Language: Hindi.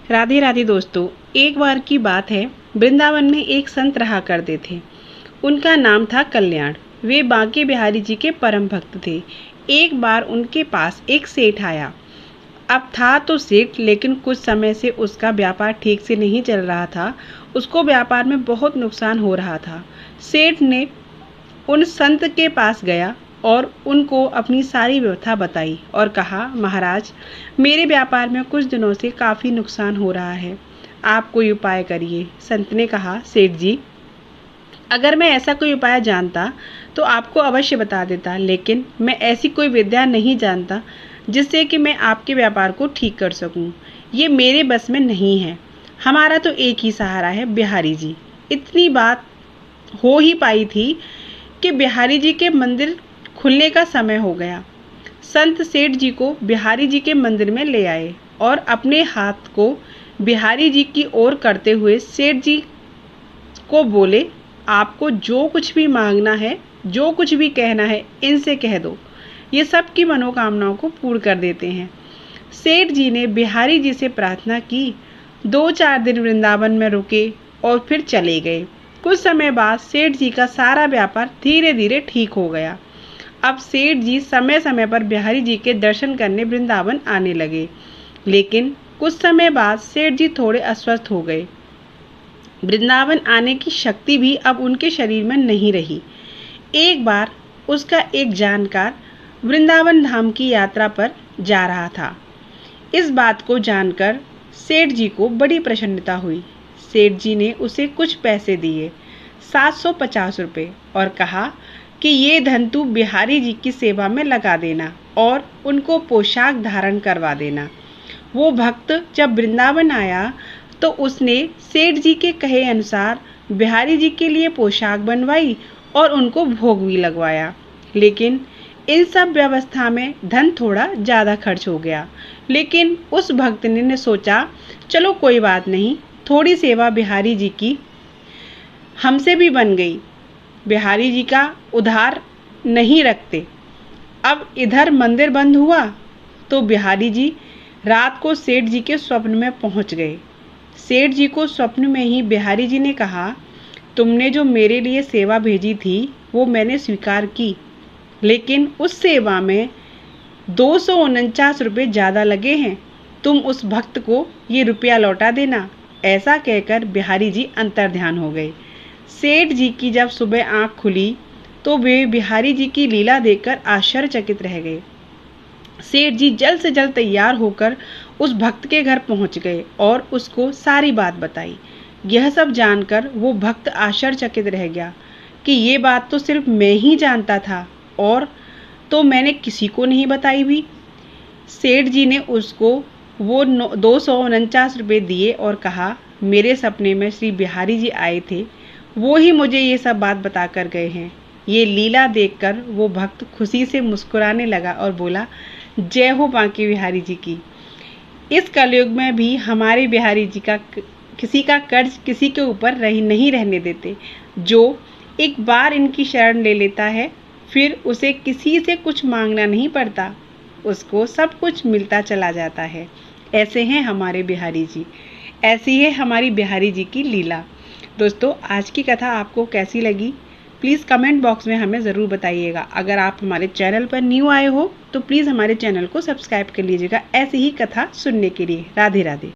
राधे राधे दोस्तों। एक बार की बात है, वृंदावन में एक संत रहा करते थे। उनका नाम था कल्याण। वे बांके बिहारी जी के परम भक्त थे। एक बार उनके पास एक सेठ आया। अब था तो सेठ, लेकिन कुछ समय से उसका व्यापार ठीक से नहीं चल रहा था। उसको व्यापार में बहुत नुकसान हो रहा था। सेठ ने उन संत के पास गया और उनको अपनी सारी व्यवस्था बताई और कहा, महाराज, मेरे व्यापार में कुछ दिनों से काफ़ी नुकसान हो रहा है, आप कोई उपाय करिए। संत ने कहा, सेठ जी, अगर मैं ऐसा कोई उपाय जानता तो आपको अवश्य बता देता, लेकिन मैं ऐसी कोई विद्या नहीं जानता जिससे कि मैं आपके व्यापार को ठीक कर सकूं। ये मेरे बस में नहीं है। हमारा तो एक ही सहारा है, बिहारी जी। इतनी बात हो ही पाई थी कि बिहारी जी के मंदिर खुलने का समय हो गया। संत सेठ जी को बिहारी जी के मंदिर में ले आए और अपने हाथ को बिहारी जी की ओर करते हुए सेठ जी को बोले, आपको जो कुछ भी मांगना है, जो कुछ भी कहना है, इनसे कह दो, ये सब की मनोकामनाओं को पूर्ण कर देते हैं। सेठ जी ने बिहारी जी से प्रार्थना की। 2-4 दिन वृंदावन में रुके और फिर चले गए। कुछ समय बाद सेठ जी का सारा व्यापार धीरे धीरे ठीक हो गया। अब सेठ जी समय समय पर बिहारी जी के दर्शन करने वृंदावन आने लगे, लेकिन कुछ समय बाद सेठ जी थोड़े अस्वस्थ हो गए। वृंदावन आने की शक्ति भी अब उनके शरीर में नहीं रही। एक बार उसका एक जानकार वृंदावन धाम की यात्रा पर जा रहा था। इस बात को जानकर सेठ जी को बड़ी प्रसन्नता हुई। सेठ जी ने उसे कुछ पैसे दिए, 750 रुपये, और कहा कि ये धन तू बिहारी जी की सेवा में लगा देना और उनको पोशाक धारण करवा देना। वो भक्त जब वृंदावन आया तो उसने सेठ जी के कहे अनुसार बिहारी जी के लिए पोशाक बनवाई और उनको भोग भी लगवाया। लेकिन इन सब व्यवस्था में धन थोड़ा ज़्यादा खर्च हो गया। लेकिन उस भक्त ने सोचा, चलो कोई बात नहीं, थोड़ी सेवा बिहारी जी की हमसे भी बन गई। बिहारी जी का उधार नहीं रखते। अब इधर मंदिर बंद हुआ तो बिहारी जी रात को सेठ जी के स्वप्न में पहुंच गए। सेठ जी को स्वप्न में ही बिहारी जी ने कहा, तुमने जो मेरे लिए सेवा भेजी थी वो मैंने स्वीकार की, लेकिन उस सेवा में 249 रुपये ज़्यादा लगे हैं। तुम उस भक्त को ये रुपया लौटा देना। ऐसा कहकर बिहारी जी अंतर्ध्यान हो गए। सेठ जी की जब सुबह आँख खुली तो वे बिहारी जी की लीला देखकर आश्चर्यचकित रह गए। सेठ जी जल्द से जल्द तैयार होकर उस भक्त के घर पहुंच गए और उसको सारी बात बताई। यह सब जानकर वो भक्त आश्चर्यचकित रह गया कि ये बात तो सिर्फ मैं ही जानता था और तो मैंने किसी को नहीं बताई भी। सेठ जी ने उसको वो 249 रुपये दिए और कहा, मेरे सपने में श्री बिहारी जी आए थे, वो ही मुझे ये सब बात बता कर गए हैं। ये लीला देखकर वो भक्त खुशी से मुस्कुराने लगा और बोला, जय हो बांके बिहारी जी की। इस कलयुग में भी हमारे बिहारी जी का किसी का कर्ज किसी के ऊपर नहीं रहने देते। जो एक बार इनकी शरण ले लेता है, फिर उसे किसी से कुछ मांगना नहीं पड़ता, उसको सब कुछ मिलता चला जाता है। ऐसे हैं हमारे बिहारी जी। ऐसी है हमारी बिहारी जी की लीला। दोस्तों, आज की कथा आपको कैसी लगी, प्लीज़ कमेंट बॉक्स में हमें ज़रूर बताइएगा। अगर आप हमारे चैनल पर न्यू आए हो तो प्लीज़ हमारे चैनल को सब्सक्राइब कर लीजिएगा ऐसी ही कथा सुनने के लिए। राधे राधे।